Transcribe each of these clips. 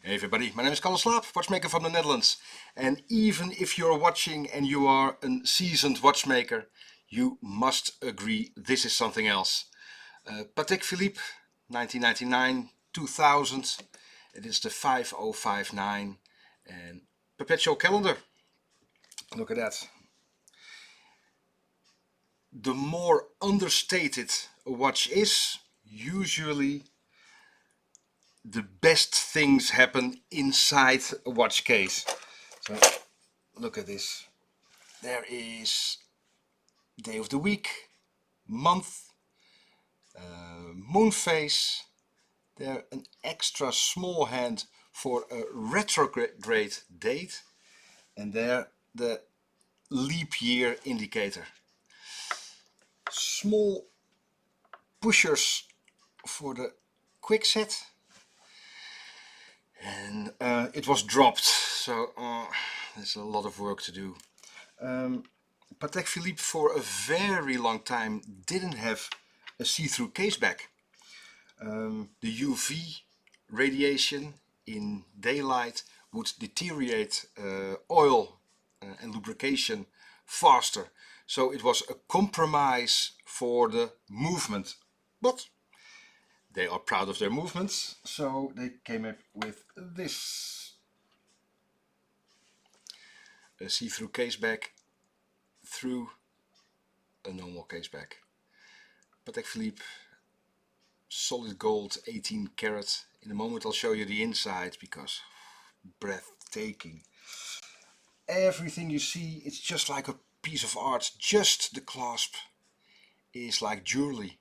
Hey everybody, my name is Kalle Slaap, watchmaker from the Netherlands. And even if you're watching and you are a seasoned watchmaker, you must agree this is something else. Patek Philippe, 1999, 2000. It is the 5059 and Perpetual calendar. Look at that. The more understated a watch is, usually the best things happen inside a watch case. So look at this. There is day of the week, month, moonphase. There an extra small hand for a retrograde date, and there the leap year indicator. Small pushers for the quick set, and it was dropped, so there's a lot of work to do. Patek Philippe for a very long time didn't have a see-through case back. The UV radiation in daylight would deteriorate oil and lubrication faster, so it was a compromise for the movement. But they are proud of their movements, so they came up with this. A see-through case back through a normal case back. Patek Philippe, solid gold, 18 karat. In a moment I'll show you the inside because breathtaking. Everything you see, it's just like a piece of art. Just the clasp is like jewelry.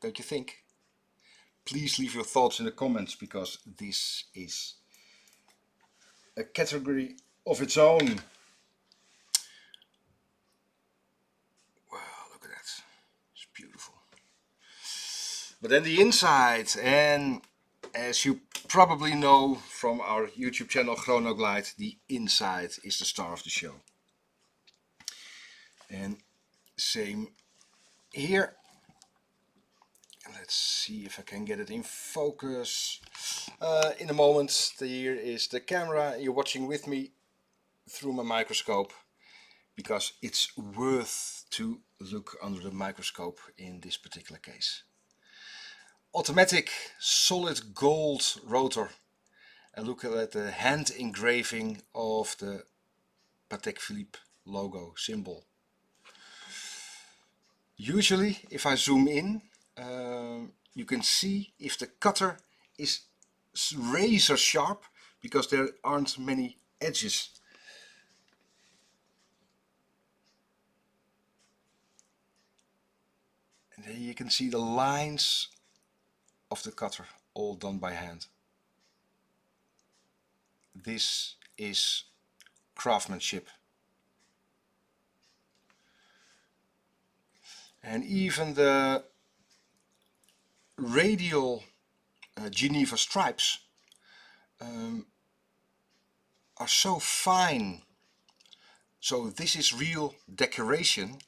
Don't you think? Please leave your thoughts in the comments because this is a category of its own. Wow, look at that. It's beautiful. But then the inside, and as you probably know from our YouTube channel Chronoglide, the inside is the star of the show. And same here. Let's see if I can get it in focus. In a moment, here is the camera. You're watching with me through my microscope because it's worth to look under the microscope in this particular case. Automatic solid gold rotor, and look at the hand engraving of the Patek Philippe logo symbol. Usually if I zoom in, you can see if the cutter is razor sharp because there aren't many edges. And there you can see the lines of the cutter, all done by hand. This is craftsmanship. And even the radial Geneva stripes are so fine. So this is real decoration,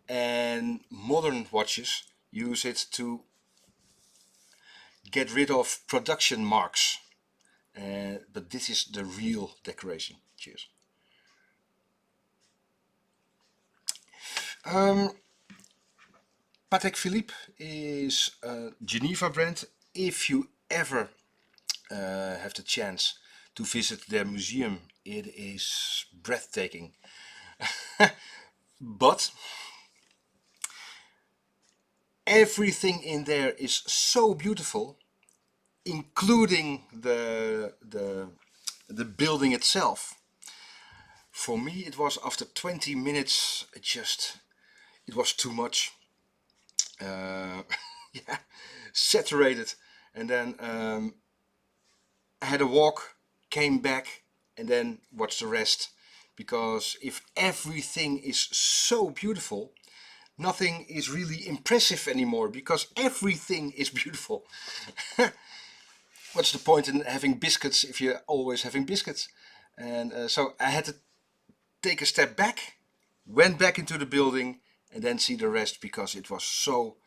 and modern watches use it to get rid of production marks. But this is the real decoration. Cheers. Patek Philippe is a Geneva brand. If you ever have the chance to visit their museum, it is breathtaking. But everything in there is so beautiful, including the building itself. For me, it was after 20 minutes, it was too much. Yeah, saturated, and then I had a walk, came back, and then watched the rest. Because if everything is so beautiful, nothing is really impressive anymore because everything is beautiful. What's the point in having biscuits if you're always having biscuits? And so I had to take a step back, went back into the building, and then see the rest because it was so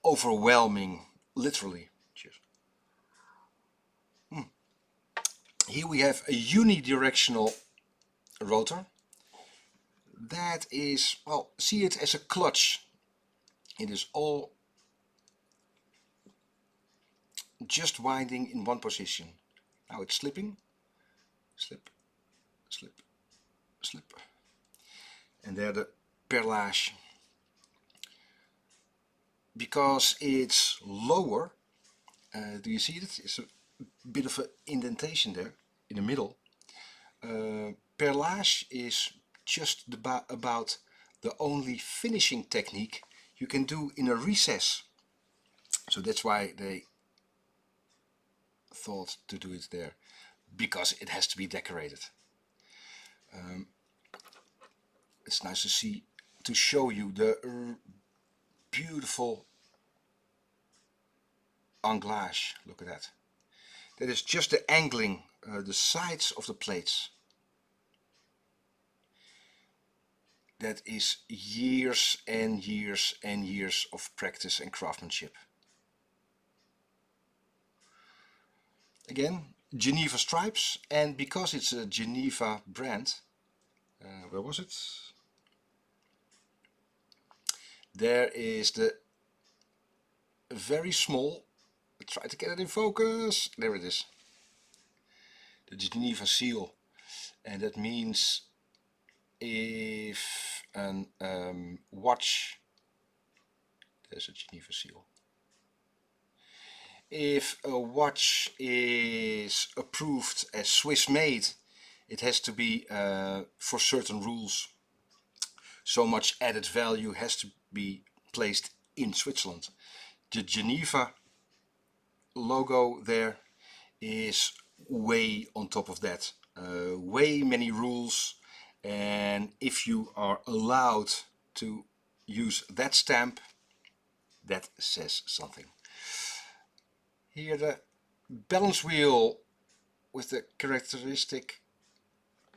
overwhelming, literally. Cheers. Here we have a unidirectional rotor. That is, well, see it as a clutch. It is all just winding in one position. Now it's slipping, slip, slip, slip. And there the perlage. Because it's lower, do you see it? It's a bit of an indentation there in the middle. Perlage is just about the only finishing technique you can do in a recess. So that's why they thought to do it there, because it has to be decorated. It's nice to see, to show you the beautiful anglage. Look at that. That is just the angling, the sides of the plates. That is years and years and years of practice and craftsmanship. Again, Geneva stripes, and because it's a Geneva brand, where was it? There is the very small, I try to get it in focus, there it is, the Geneva seal, and that means if an watch, there's a Geneva seal, if a watch is approved as Swiss made, it has to be for certain rules. So much added value has to be placed in Switzerland. The Geneva logo there is way on top of that. Way many rules, and if you are allowed to use that stamp, that says something. Here the balance wheel with the characteristic,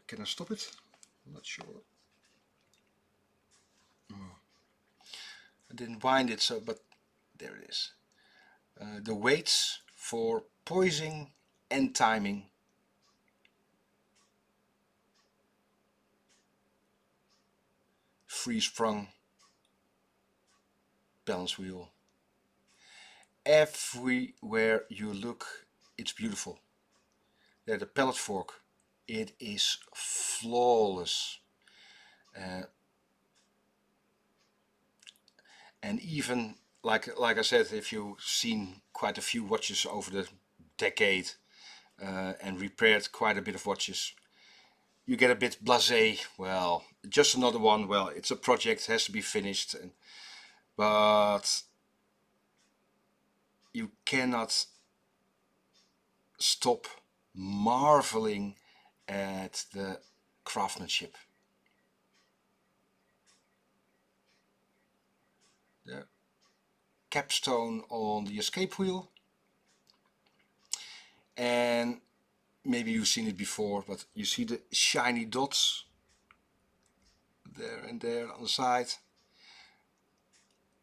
can I stop it? I'm not sure. I didn't wind it, so, but there it is. The weights for poising and timing. Free sprung balance wheel. Everywhere you look, it's beautiful. There, the pallet fork, it is flawless. And even like I said, if you've seen quite a few watches over the decade and repaired quite a bit of watches, you get a bit blasé. Well, just another one. Well, it's a project, has to be finished, but you cannot stop marveling at the craftsmanship. The capstone on the escape wheel, and maybe you've seen it before, but you see the shiny dots there and there on the side.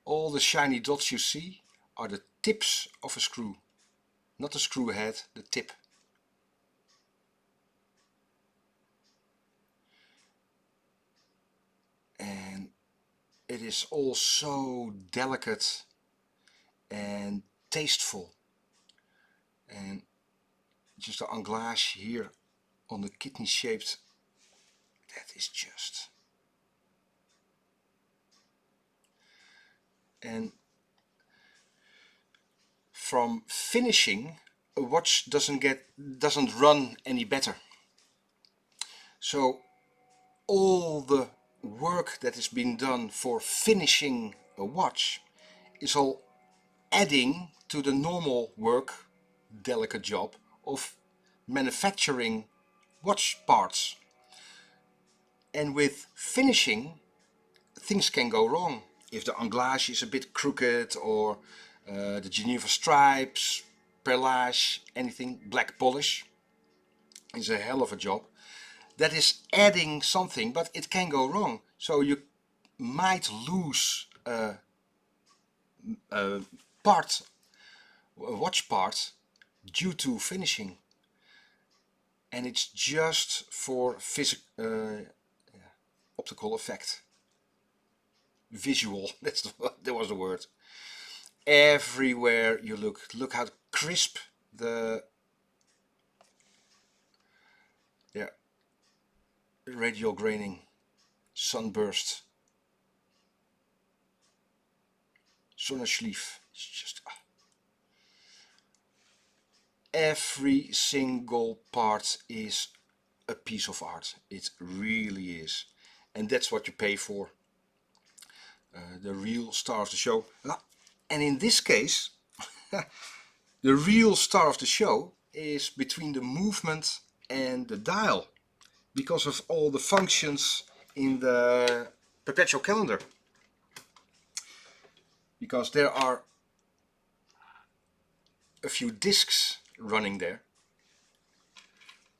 All the shiny dots you see are the tips of a screw, not the screw head, the tip. And it is all so delicate and tasteful, and just the anglage here on the kidney shaped, that is just, and from finishing, a watch doesn't run any better. So all the work that is being done for finishing a watch is all adding to the normal work, delicate job of manufacturing watch parts. And with finishing, things can go wrong. If the anglage is a bit crooked, or the Geneva stripes, perlage, anything, black polish is a hell of a job. That is adding something, but it can go wrong. So you might lose a watch part due to finishing. and it's just for optical effect, visual. That was the word. Everywhere you look how crisp the radial graining, sunburst, zonneschlief. It's just every single part is a piece of art. It really is, and that's what you pay for. The real star of the show. And in this case, the real star of the show is between the movement and the dial, because of all the functions in the perpetual calendar. Because there are a few discs running there.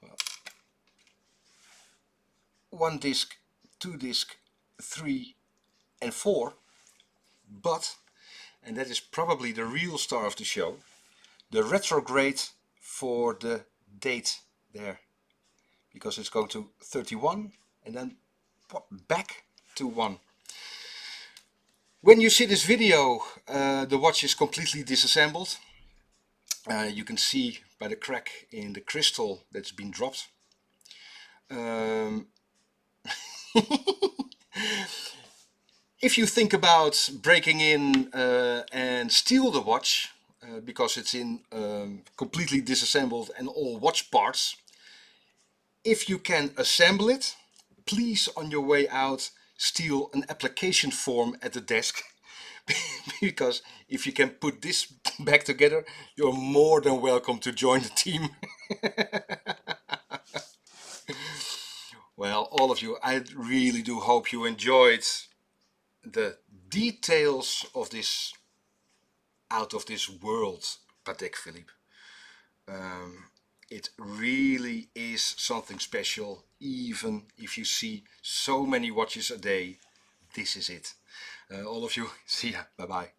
Well, 1 disc, 2 disc, 3 and 4. But, and that is probably the real star of the show, the retrograde for the date there. Because it's going to 31 and then back to 1. When you see this video, the watch is completely disassembled. You can see by the crack in the crystal that's been dropped. If you think about breaking in and steal the watch, because it's in completely disassembled and all watch parts, if you can assemble it, please on your way out steal an application form at the desk. Because if you can put this back together, you're more than welcome to join the team. Well, all of you, I really do hope you enjoyed the details of this out of this world Patek Philippe. It really is something special. Even if you see so many watches a day, this is it. All of you, see ya, bye bye.